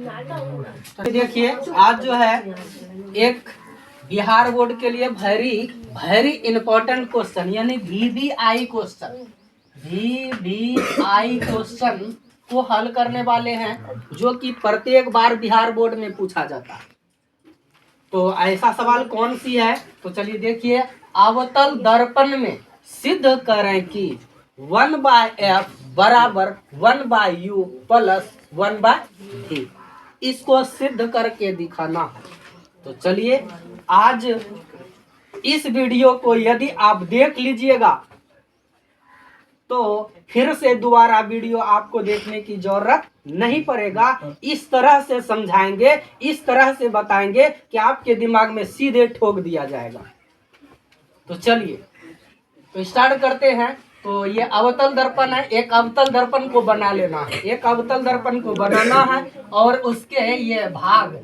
तो देखिए आज जो है एक बिहार बोर्ड के लिए वेरी वेरी इंपॉर्टेंट क्वेश्चन यानी VBI क्वेश्चन को हल करने वाले हैं जो कि प्रत्येक बार बिहार बोर्ड में पूछा जाता है। तो ऐसा सवाल कौन सी है, तो चलिए देखिए। अवतल दर्पण में सिद्ध करें कि 1/f बराबर 1/u प्लस 1/v, इसको सिद्ध करके दिखाना है। तो चलिए आज इस वीडियो को यदि आप देख लीजिएगा तो फिर से दोबारा वीडियो आपको देखने की जरूरत नहीं पड़ेगा। इस तरह से समझाएंगे, इस तरह से बताएंगे कि आपके दिमाग में सीधे ठोक दिया जाएगा। तो चलिए तो स्टार्ट करते हैं। तो ये अवतल दर्पण है, एक अवतल दर्पण को बना लेना है, एक अवतल दर्पण को बनाना है और उसके ये भाग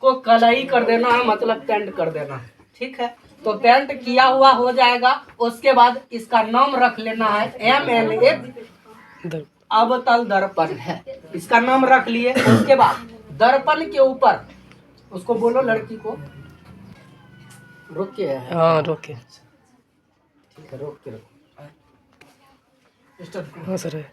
को कलई कर देना है, मतलब पेंट कर देना है। ठीक है, तो पेंट किया हुआ हो जाएगा। उसके बाद इसका नाम रख लेना है MNA अवतल दर्पण है, इसका नाम रख लिए। उसके बाद दर्पण के ऊपर उसको बोलो, लड़की को रोक के, हाँ रोक के, ठीक है रोक के रखो। हाँ सर,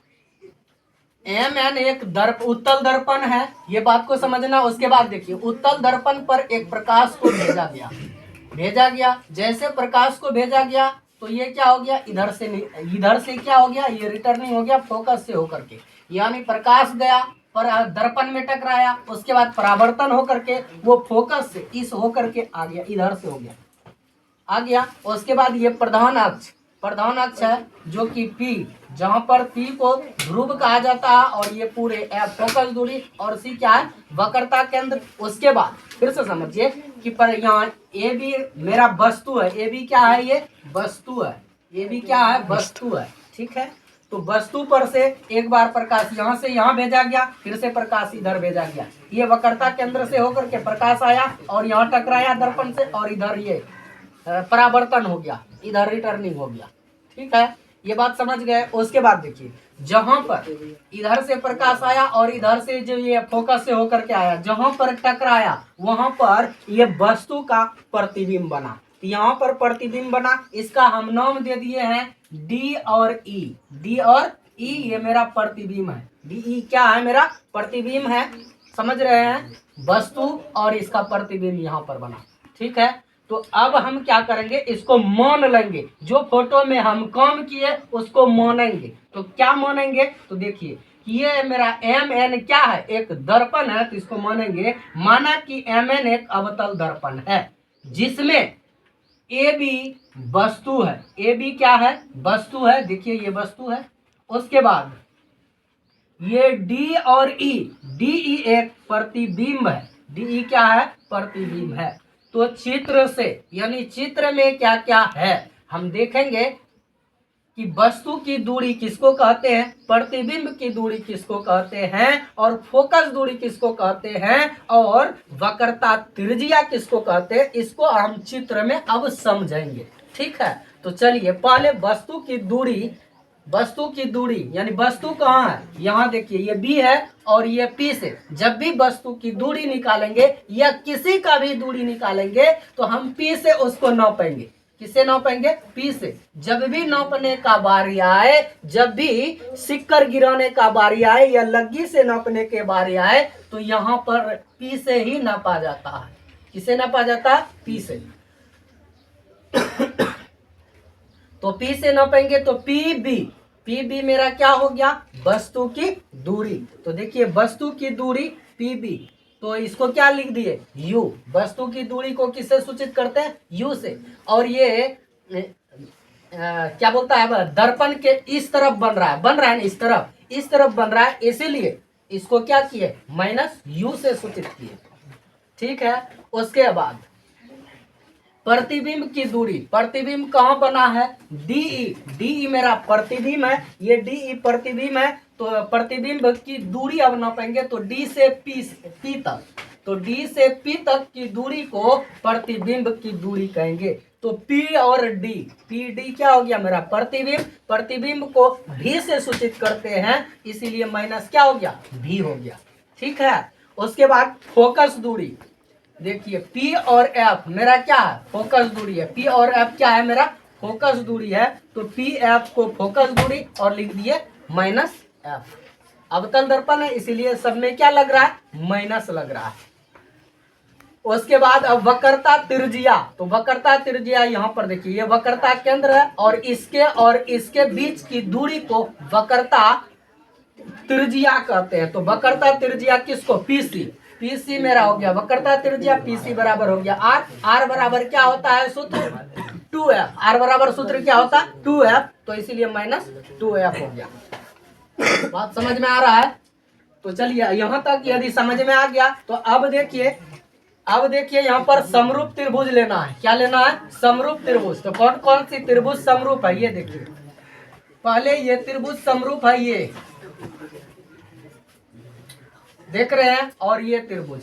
MN एक उत्तल दर्पण है, ये बात को समझना। उसके बाद देखिए उत्तल दर्पण पर एक प्रकाश को भेजा गया। जैसे प्रकाश को भेजा गया तो ये क्या हो गया, इधर से क्या हो गया, ये रिटर्निंग हो गया फोकस से होकर के, यानी प्रकाश गया पर दर्पण में टकराया। उसके बाद परावर्तन होकर के वो फोकस से इस होकर के आ गया, इधर से हो गया आ गया। उसके बाद ये प्रधान अक्ष है जो कि P, जहां पर P को ध्रुव कहा जाता है और ये पूरे F फोकस दूरी और C क्या है, वक्रता केंद्र। उसके बाद फिर से समझिए कि पर यहाँ AB मेरा वस्तु है, AB क्या है, ये वस्तु है, AB क्या है, वस्तु है। ठीक है, तो वस्तु पर से एक बार प्रकाश यहाँ से यहाँ भेजा गया, फिर से प्रकाश इधर भेजा गया। ये वक्रता केंद्र से होकर के प्रकाश आया और यहाँ टकराया दर्पण से और इधर ये परावर्तन हो गया, इधर रिटर्निंग हो गया। ठीक है, ये बात समझ गए। उसके बाद देखिए जहां पर इधर से प्रकाश आया और इधर से जो ये फोकस से होकर के आया, जहां पर टकराया वहां पर ये वस्तु का प्रतिबिंब बना। तो यहाँ पर प्रतिबिंब बना, इसका हम नाम दे दिए हैं D और E। D और E ये मेरा प्रतिबिंब है, DE क्या है, मेरा प्रतिबिंब है। समझ रहे हैं, वस्तु और इसका प्रतिबिंब यहाँ पर बना। ठीक है, तो अब हम क्या करेंगे, इसको मान लेंगे, जो फोटो में हम काम किए उसको मानेंगे। तो क्या मानेंगे, तो देखिए ये मेरा MN क्या है, एक दर्पण है, तो इसको मानेंगे। माना कि MN एक अवतल दर्पण है जिसमें AB वस्तु है, AB क्या है, वस्तु है। देखिए ये वस्तु है। उसके बाद ये D और E, DE एक प्रतिबिंब है, DE क्या है, प्रतिबिंब है। तो चित्र से यानी चित्र में क्या क्या है हम देखेंगे कि वस्तु की दूरी किसको कहते हैं, प्रतिबिंब की दूरी किसको कहते हैं, और फोकस दूरी किसको कहते हैं, और वक्रता त्रिज्या किसको कहते हैं, इसको हम चित्र में अब समझेंगे। ठीक है, तो चलिए पहले वस्तु की दूरी यानी वस्तु कहाँ है, यहाँ देखिए ये B है और ये P से जब भी वस्तु की दूरी निकालेंगे या किसी का भी दूरी निकालेंगे तो हम P से उसको नापेंगे। किससे नापेंगे, P से। जब भी नापने का बारी आए, जब भी सिक्कर गिराने का बारी आए या लग्गी से नापने के बारी आए तो यहाँ पर P से ही नापा जाता है। किसे नापा जाता है, P से। तो P से नापेंगे तो PB मेरा क्या हो गया, वस्तु की दूरी। तो देखिए वस्तु की दूरी PB, तो इसको क्या लिख दिए, U। वस्तु की दूरी को किससे सूचित करते हैं, U से। और ये क्या बोलता है, दर्पण के इस तरफ बन रहा है ना, इस तरफ बन रहा है, इसीलिए इसको क्या किए, -U से सूचित किए। ठीक है, उसके बाद प्रतिबिंब की दूरी, प्रतिबिंब कहाँ बना है, DE मेरा प्रतिबिंब है, ये DE प्रतिबिंब है। तो प्रतिबिंब की दूरी अब नापेंगे तो D से P तक, तो D से P तक की दूरी को प्रतिबिंब की दूरी कहेंगे। तो P और D, PD क्या हो गया, मेरा प्रतिबिंब को V से सूचित करते हैं, इसीलिए माइनस क्या हो गया, V हो गया। ठीक है, उसके बाद फोकस दूरी, देखिए P और F मेरा क्या है, फोकस दूरी है। P और F क्या है, मेरा फोकस दूरी है। तो P F को फोकस दूरी और लिख दिए -F। अवतल दर्पण है इसीलिए सब में क्या लग रहा है, माइनस लग रहा है। उसके बाद अब वक्रता त्रिज्या, तो वक्रता त्रिज्या यहाँ पर देखिए, ये वक्रता केंद्र है और इसके बीच की दूरी को वक्रता त्रिज्या कहते हैं। तो वक्रता त्रिज्या किसको, पीसी मेरा हो गया वक्रता त्रिज्या, पीसी बराबर हो गया आर बराबर क्या होता है सूत्र 2f, आर बराबर सूत्र क्या होता है 2f, तो इसीलिए -2f हो गया। बात समझ में आ रहा है। तो चलिए यहाँ तक यदि समझ में आ गया तो अब देखिए यहाँ पर समरूप त्रिभुज लेना है। क्या लेना है, समरूप त्रिभुज। तो कौन कौन सी त्रिभुज समरूप है ये देखिए। पहले ये त्रिभुज समरूप है, ये देख रहे हैं, और ये त्रिभुज,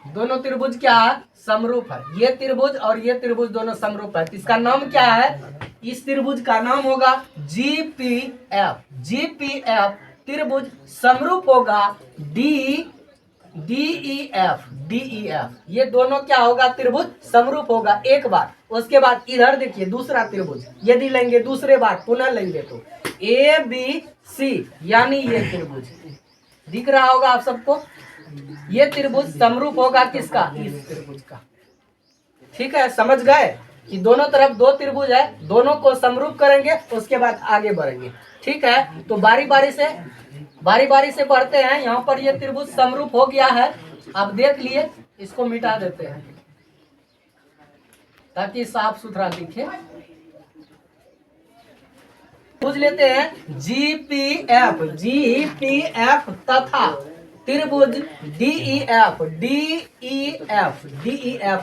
दोनों त्रिभुज क्या है, समरूप है। ये त्रिभुज और ये त्रिभुज दोनों समरूप है। इसका नाम क्या है, इस त्रिभुज का नाम होगा GPF। GPF त्रिभुज समरूप होगा DEF। ये दोनों क्या होगा, त्रिभुज समरूप होगा एक बार। उसके बाद इधर देखिए दूसरा त्रिभुज यदि लेंगे दूसरे बार पुनः लेंगे तो ABC, यानी ये त्रिभुज दिख रहा होगा आप सबको। ये त्रिभुज समरूप होगा किसका, इस त्रिभुज का। ठीक है, समझ गए कि दोनों तरफ दो त्रिभुज है, दोनों को समरूप करेंगे उसके बाद आगे बढ़ेंगे। ठीक है, तो बारी बारी से बढ़ते हैं। यहाँ पर ये त्रिभुज समरूप हो गया है, आप देख लिए। इसको मिटा देते हैं ताकि साफ सुथरा दिखे। पूछ लेते हैं GPF तथा त्रिभुज DEF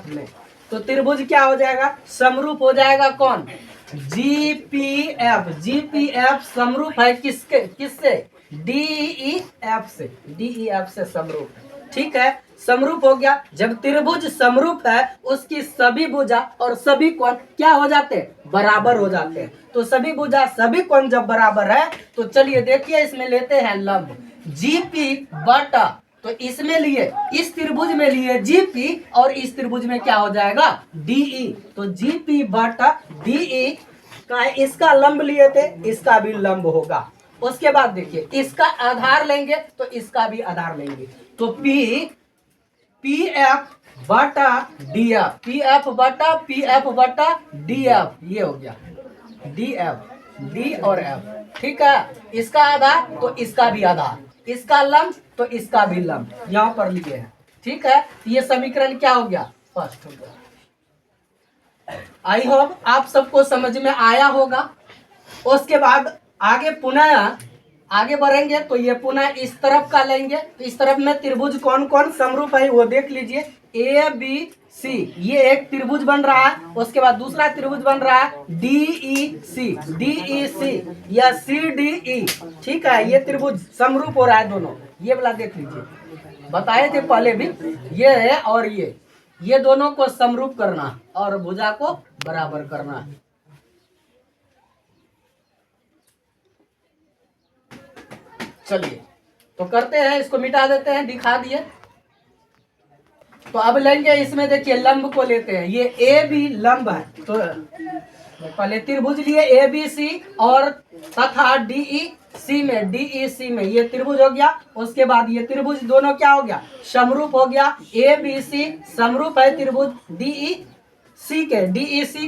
में। तो त्रिभुज क्या हो जाएगा, समरूप हो जाएगा। कौन, GPF समरूप है किससे, DEF से समरूप है। ठीक है, समरूप हो गया। जब त्रिभुज समरूप है उसकी सभी भुजा और सभी कोण क्या हो जाते हैं, बराबर हो जाते हैं। तो सभी भुजा सभी कोण जब बराबर है तो चलिए देखिए इसमें लेते हैं लंब GP बटा, तो इसमें लिए, इस त्रिभुज में लिए GP और इस त्रिभुज में क्या हो जाएगा DE। तो GP बटा DE का इसका लंब लिए थे, इसका भी लंब होगा। उसके बाद देखिए इसका आधार लेंगे तो इसका भी आधार लेंगे। तो PF बटा DF, PF बटा DF, ये हो गया DF, D और F। ठीक है, इसका आधार तो इसका भी आधार, इसका लंब तो इसका भी लंब यहाँ पर लिए हैं। ठीक है, ये समीकरण क्या हो गया, फर्स्ट हो गया। आई होप आप सबको समझ में आया होगा। उसके बाद आगे पुनः आगे बढ़ेंगे तो ये पुनः इस तरफ का लेंगे। इस तरफ में त्रिभुज कौन कौन समरूप है वो देख लीजिए। ABC, ये एक त्रिभुज बन रहा है। उसके बाद दूसरा त्रिभुज बन रहा है DEC या CDE। ठीक है, ये त्रिभुज समरूप हो रहा है दोनों। ये वाला देख लीजिए, बताए थे पहले भी, ये है और ये दोनों को समरूप करना और भुजा को बराबर करना। चलिए तो करते हैं, इसको मिटा देते हैं, दिखा दिए। तो अब लेंगे इसमें देखिए लंब को लेते हैं। ये AB लंब है, तो पहले त्रिभुज लिए ABC और तथा DEC में ये त्रिभुज हो गया। उसके बाद ये त्रिभुज दोनों क्या हो गया, समरूप हो गया। ABC समरूप है त्रिभुज DEC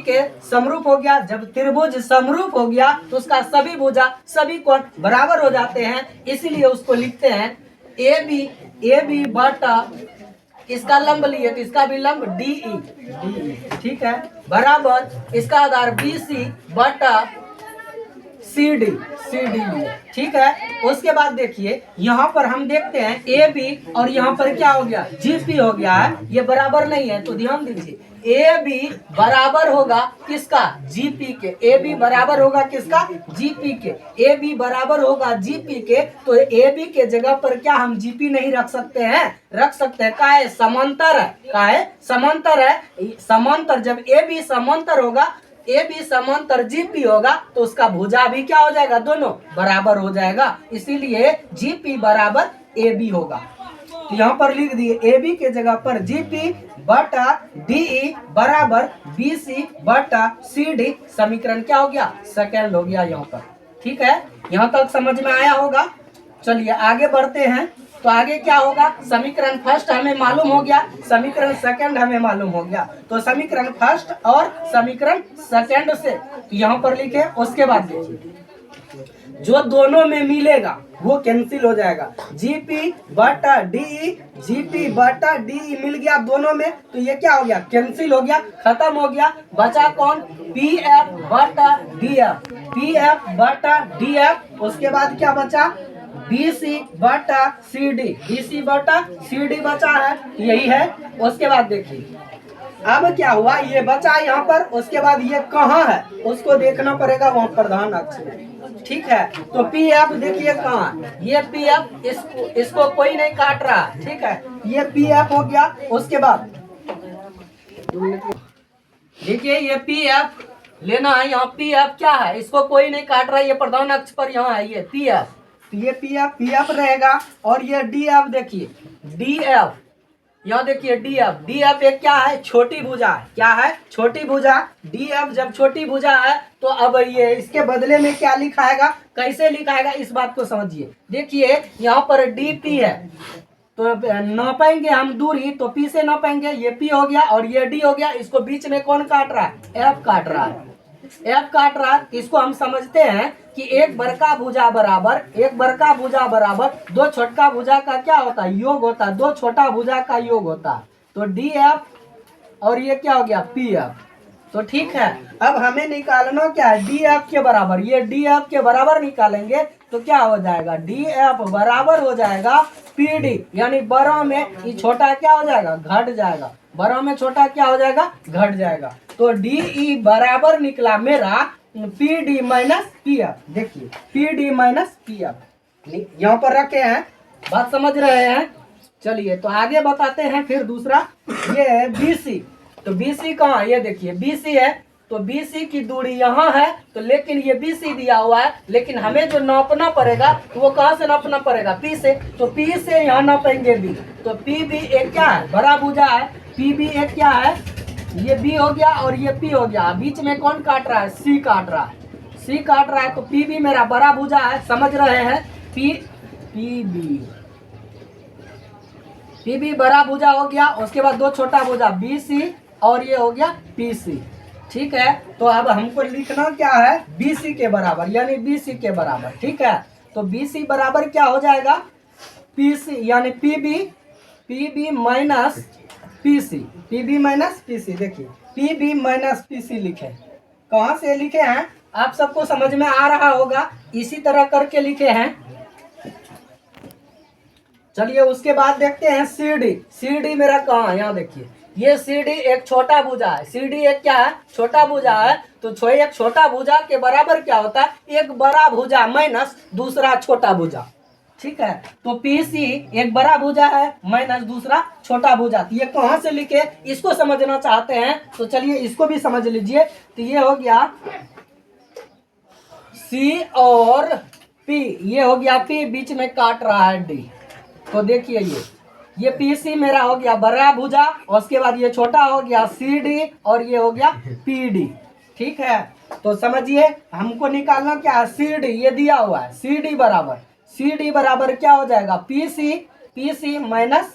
के समरूप हो गया। जब त्रिभुज समरूप हो गया तो उसका सभी भुजा सभी कोण बराबर हो जाते हैं, इसलिए उसको लिखते हैं AB बटा, इसका लंब लिए तो इसका भी लंब DE। ठीक है, बराबर इसका आधार BC बटा CD लिए। ठीक है, उसके बाद देखिए यहाँ पर हम देखते हैं AB और यहाँ पर क्या हो गया, GP हो गया है। ये बराबर नहीं है तो ध्यान दीजिए, AB बराबर होगा किसका, GP के। AB बराबर होगा किसका, GP के। AB बराबर होगा GP के, तो AB के जगह पर क्या हम GP नहीं रख सकते हैं, रख सकते हैं। का है, समांतर है, का है, समांतर है। समांतर जब AB समांतर होगा, AB समांतर GP होगा तो उसका भुजा भी क्या हो जाएगा, दोनों बराबर हो जाएगा। इसीलिए GP बराबर AB होगा। तो यहाँ पर लिख दिए ए बी के जगह पर GP बटा DE बराबर BC बटा CD। समीकरण क्या हो गया? सेकेंड हो गया यहाँ पर। ठीक है, यहाँ तक समझ में आया होगा। चलिए आगे बढ़ते हैं। तो आगे क्या होगा? समीकरण फर्स्ट हमें मालूम हो गया, समीकरण सेकंड हमें मालूम हो गया। तो समीकरण फर्स्ट और समीकरण सेकंड से तो यहाँ पर लिखे, उसके बाद देखिए जो दोनों में मिलेगा वो कैंसिल हो जाएगा। GP बटा DE, GP बटा DE मिल गया दोनों में, तो ये क्या हो गया? कैंसिल हो गया, खत्म हो गया। बचा कौन? PF बटा DF, PF बटा DF। उसके बाद क्या बचा? BC बटा CD, BC बटा CD बचा है, यही है। उसके बाद देखिए अब क्या हुआ, ये बचा यहाँ पर। उसके बाद ये कहाँ है उसको देखना पड़ेगा, वहाँ प्रधान अक्षर। ठीक है, तो PF देखिए कहाँ है, ये PF, इसको कोई नहीं काट रहा। ठीक है, ये PF हो गया। उसके बाद देखिए ये PF लेना है, यहाँ PF क्या है, इसको कोई नहीं काट रहा, ये प्रधान अक्ष पर यहाँ है ये PF। तो ये PF रहेगा। और ये DF देखिए, DF यहाँ देखिए DF एक क्या है? छोटी भुजा है। क्या है? छोटी भुजा। DF जब छोटी भुजा है तो अब ये इसके बदले में क्या लिखाएगा, कैसे लिखाएगा, इस बात को समझिए। देखिए यहाँ पर DP है, तो नापेंगे हम दूरी, तो P से नापेंगे, ये P हो गया और ये D हो गया। इसको बीच में कौन काट रहा है? F काट रहा है, F काट रहा है। इसको हम समझते हैं कि एक बड़का भुजा बराबर दो छोटका भुजा का क्या होता है? योग होता है, दो छोटा भुजा का योग होता है। तो DF और ये क्या हो गया? PF। तो ठीक है, अब हमें निकालना क्या है? DF के बराबर, ये DF के बराबर निकालेंगे तो क्या हो जाएगा? DF बराबर हो जाएगा PD, यानी बड़ा में ये छोटा क्या हो जाएगा? घट जाएगा। बड़ा में छोटा क्या हो जाएगा? घट जाएगा। तो DE बराबर निकला मेरा PD माइनस PF। देखिए PD माइनस PF यहाँ पर रखे हैं, बात समझ रहे हैं। चलिए तो आगे बताते हैं। फिर दूसरा ये BC, तो BC कहाँ? ये देखिए BC है, तो BC की दूरी यहाँ है, तो लेकिन ये BC दिया हुआ है, लेकिन हमें जो नापना पड़ेगा तो वो कहाँ से नापना पड़ेगा? P से। तो P से यहाँ नापेंगे B, तो PB एक क्या है? बड़ा भुजा है। PB एक क्या है? ये B हो गया और ये P हो गया। बीच में कौन काट रहा है? C काट रहा है, C काट रहा है। तो PB मेरा बड़ा भुजा है, समझ रहे हैं। PB बड़ा भुजा हो गया। उसके बाद दो छोटा भुजा BC और ये हो गया PC। ठीक है, तो अब हमको लिखना क्या है? BC के बराबर, यानी BC के बराबर। ठीक है, तो BC बराबर क्या हो जाएगा? PC, यानी PB minus PC, PB minus PC। देखिए PB माइनस PC लिखे, कहाँ से लिखे हैं आप सबको समझ में आ रहा होगा, इसी तरह करके लिखे हैं। चलिए उसके बाद देखते हैं CD मेरा कहाँ है? यहाँ देखिए ये CD एक छोटा भुजा है। CD एक क्या है? छोटा भुजा है। तो एक छोटा भुजा के बराबर क्या होता है? एक बड़ा भुजा माइनस दूसरा छोटा भुजा। ठीक है, तो PC एक बड़ा भुजा है माइनस दूसरा छोटा भुजा। तो ये कहाँ से लिखे, इसको समझना चाहते हैं तो चलिए इसको भी समझ लीजिए। तो ये हो गया C और P, ये हो गया P, बीच में काट रहा है D। तो देखिए ये PC मेरा हो गया बड़ा भुजा, उसके बाद ये छोटा हो गया CD और ये हो गया PD। ठीक है, तो समझिए हमको निकालना क्या है? CD ये दिया हुआ है, CD बराबर क्या हो जाएगा? PC minus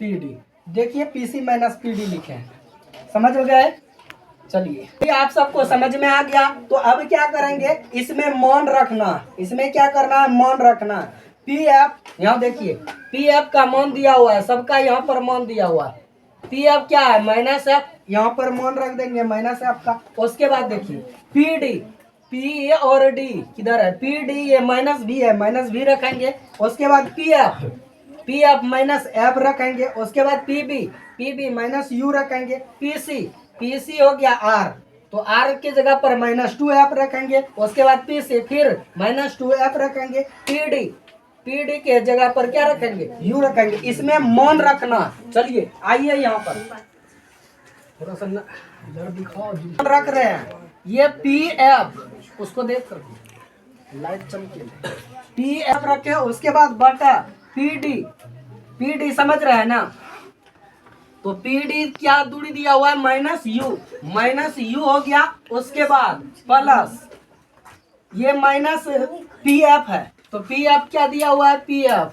PD। देखिए PC माइनस PD लिखे हैं, समझ हो गया? चलिए ये आप सबको समझ में आ गया। तो अब क्या करेंगे? इसमें मौन रखना, इसमें क्या करना है? मौन रखना। PF यहाँ देखिए PF का मान दिया हुआ है, सबका यहाँ पर मान दिया हुआ है। PF क्या है? माइनस F, यहाँ पर मान रख देंगे माइनस F का। उसके बाद देखिए PD, P और D किधर है? PD ये माइनस V है, माइनस V रखेंगे। उसके बाद PF माइनस F रखेंगे। उसके बाद PB माइनस U रखेंगे। PC हो गया R, तो R की जगह पर माइनस 2F रखेंगे। उसके बाद PC फिर माइनस 2F रखेंगे। PD के जगह पर क्या रखेंगे? U रखेंगे। इसमें मौन रखना। चलिए आइए यहाँ पर थोड़ा सा दिखाओ, रख रहे हैं ये PF, उसको देख कर लाइट चमके, PF रखे। उसके बाद बटा PD, पी डी समझ रहे हैं ना। तो पी डी क्या दूरी दिया हुआ है, माइनस यू हो गया। उसके बाद प्लस ये माइनस पी एफ है, तो पी एफ क्या दिया हुआ है, P F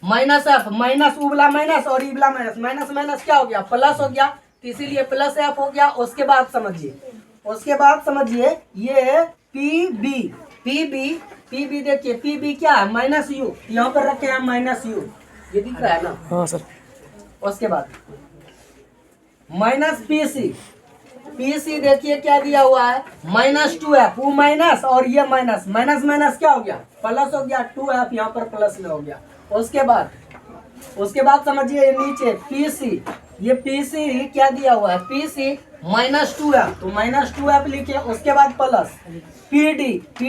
minus F, minus उबला माइनस और इबला माइनस, माइनस माइनस क्या हो गया, प्लस हो गया, तो इसीलिए प्लस एफ हो गया। उसके बाद समझिए ये पी बी देखिए, पी बी क्या है, माइनस यू, यहाँ पर रखे हैं माइनस यू, ये दिख रहा है ना। हाँ सर। उसके बाद माइनस पी सी देखिए क्या दिया हुआ है, -2f, वो माइनस और ये माइनस, माइनस माइनस क्या हो गया, प्लस हो गया, 2f यहाँ पर प्लस में हो गया। उसके बाद समझिए नीचे पी सी, ये पी सी क्या दिया हुआ है, पी सी -2f, तो -2f लिखे। उसके बाद प्लस पी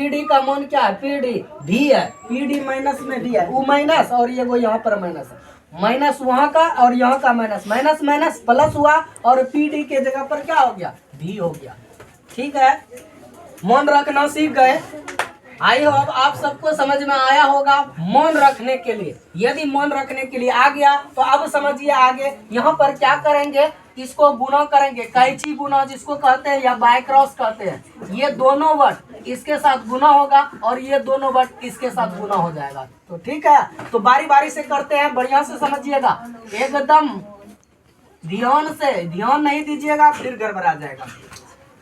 डी का मान क्या है, पी डी भी है, पी डी माइनस में भी है, वो माइनस और ये वो यहाँ पर माइनस है, माइनस वहाँ का और यहाँ का माइनस, माइनस माइनस प्लस हुआ और पी डी के जगह पर क्या हो गया, भी हो गया। ठीक है, मन रखना सीख गए। आई हो अब आप सबको समझ में आया होगा मन रखने के लिए। यदि मन रखने के लिए आ गया तो अब समझिए आगे यहाँ पर क्या करेंगे, इसको गुना करेंगे, कैंची गुना जिसको कहते हैं या बाय क्रॉस कहते हैं। ये दोनों वर्ड इसके साथ गुना होगा और ये दोनों वर्ड इसके साथ गुना हो जाएगा। तो ठीक है, तो बारी बारी से करते हैं, बढ़िया से समझिएगा, एकदम ध्यान से, ध्यान नहीं दीजिएगा फिर गड़बड़ा जाएगा।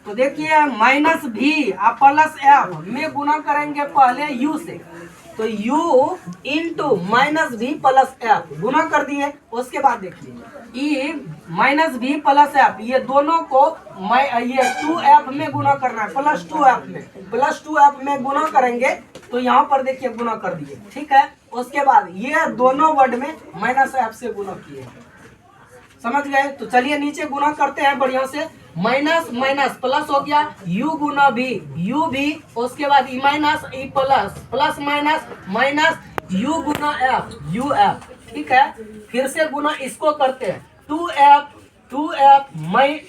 तो देखिए माइनस भी आप प्लस एफ में गुना करेंगे पहले यू से, तो u इंटू माइनस भी प्लस एफ गुना कर दिए। उसके बाद देखिए ई माइनस भी प्लस एफ, ये दोनों को ये 2f में गुना करना है, प्लस 2f में गुना करेंगे, तो यहाँ पर देखिए गुना कर दिए। ठीक है, उसके बाद ये दोनों वर्ड में माइनस एफ से गुना किए, समझ गए। तो चलिए नीचे गुना करते हैं बढ़िया से, माइनस माइनस प्लस हो गया, u गुना भी u भी, उसके बाद e minus e plus, plus minus minus u गुना एफ u एफ। ठीक है, फिर से गुना इसको करते हैं, 2f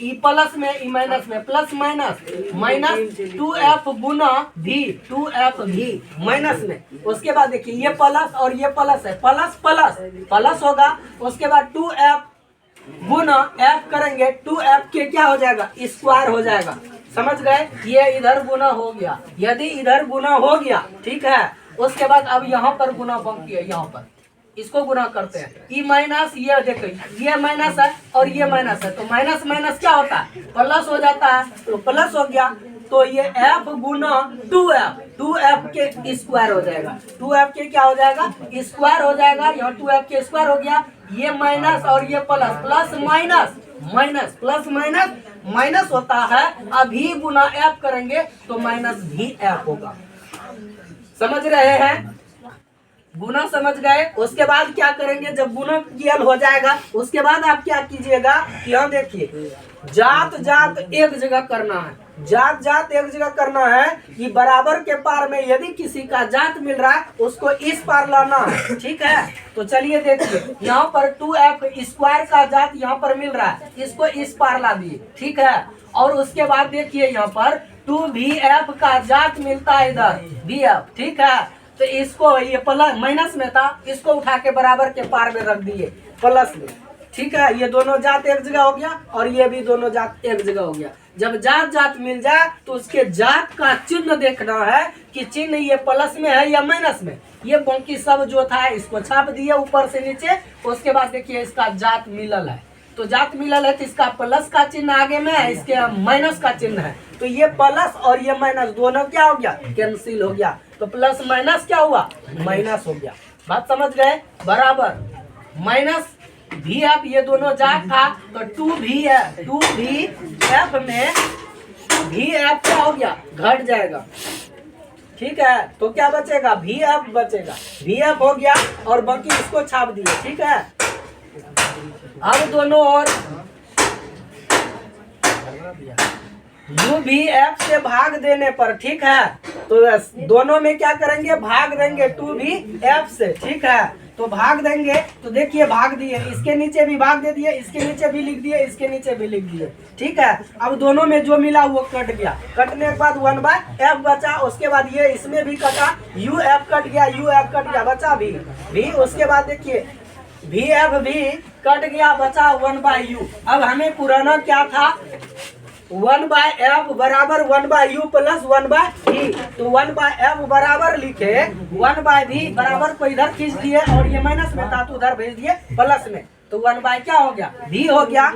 ई प्लस में ई माइनस में, प्लस माइनस माइनस 2f गुना भी 2f भी माइनस में। उसके बाद देखिए ये प्लस और ये प्लस है, प्लस प्लस प्लस होगा। उसके बाद 2f गुना f करेंगे, 2f के क्या हो जाएगा, स्क्वायर हो जाएगा, समझ गए। ये इधर गुना हो गया, यदि इधर गुना हो गया, ठीक है। उसके बाद अब यहाँ पर गुना बाकी है, यहाँ पर इसको गुना करते हैं, ई माइनस, ये देखो ये माइनस है और ये माइनस है, तो माइनस माइनस क्या होता है, प्लस हो जाता है, तो प्लस हो गया। तो ये f गुना 2f के स्क्वायर हो जाएगा, 2f के क्या हो जाएगा, स्क्वायर हो जाएगा। यहाँ 2f के स्क्वायर हो गया, ये माइनस और ये plus, plus minus minus, plus minus minus होता है, अभी गुना f करेंगे तो माइनस भी f होगा, समझ रहे हैं, गुना समझ गए। उसके बाद क्या करेंगे, जब गुना कियल हो जाएगा उसके बाद आप क्या कीजिएगा, यहाँ देखिए जात जात एक जगह करना है, जात जात एक जगह करना है कि बराबर के पार में यदि किसी का जात मिल रहा है उसको इस पार लाना है। ठीक है, तो चलिए देखिए यहाँ पर 2f स्क्वायर का जात यहाँ पर मिल रहा है, इसको इस पार ला दिए। ठीक है, और उसके बाद देखिए यहाँ पर 2vf का जात मिलता है इधर vf। ठीक है, तो इसको ये प्लस माइनस में था, इसको उठा के बराबर के पार में रख दिए प्लस में। ठीक है, ये दोनों जात एक जगह हो गया और ये भी दोनों जात एक जगह हो गया। जब जात जात मिल जाए तो उसके जात का चिन्ह देखना है कि चिन्ह ये प्लस में है या माइनस में। ये बाकी सब जो था इसको छाप दिए ऊपर से नीचे। उसके बाद देखिए इसका जात मिलल है, तो जात मिलल है तो इसका प्लस का चिन्ह आगे में है, इसके माइनस का चिन्ह है, तो ये प्लस और ये माइनस दोनों क्या हो गया, कैंसिल हो गया। तो प्लस माइनस क्या हुआ, माइनस हो गया। बात समझ गए, बराबर माइनस भी एफ, ये दोनों जात था तो 2vf में भी एफ क्या हो गया, घट जाएगा। ठीक है, तो क्या बचेगा, vf बचेगा, vf हो गया और बाकी इसको छाप दिए। ठीक है, अब दोनों और u भी f से भाग देने पर, ठीक है, तो दोनों में क्या करेंगे, भाग देंगे 2vf से। ठीक है, तो भाग देंगे, तो देखिए भाग दिए, इसके नीचे भी भाग दे दिए, इसके नीचे भी लिख दिए, इसके नीचे भी लिख दिए। ठीक है, अब दोनों में जो मिला वो कट गया, कटने के बाद 1/f बचा। उसके बाद ये इसमें भी कटा, uf कट गया, uf कट गया, बचा भी। उसके बाद देखिए वी एफ भी कट गया, बचा 1/u। अब हमें पुराना क्या था, 1/f बराबर 1/u प्लस 1/v। तो 1/f बराबर लिखे 1/v बराबर को इधर खींच दिए और ये माइनस में था तो उधर भेज दिए प्लस में, तो 1/ क्या हो गया, v हो गया।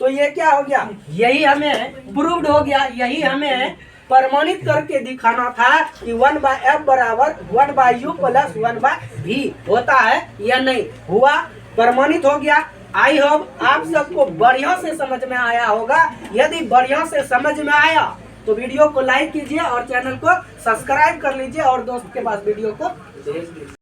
तो ये क्या हो गया, यही हमें प्रूव्ड हो गया, यही हमें प्रमाणित करके दिखाना था कि 1/f बराबर 1/u प्लस 1/v होता है या नहीं। हुआ, प्रमाणित हो गया। आई होप आप सबको बढ़िया से समझ में आया होगा। यदि बढ़िया से समझ में आया तो वीडियो को लाइक कीजिए और चैनल को सब्सक्राइब कर लीजिए और दोस्त के पास वीडियो को भेज दीजिए।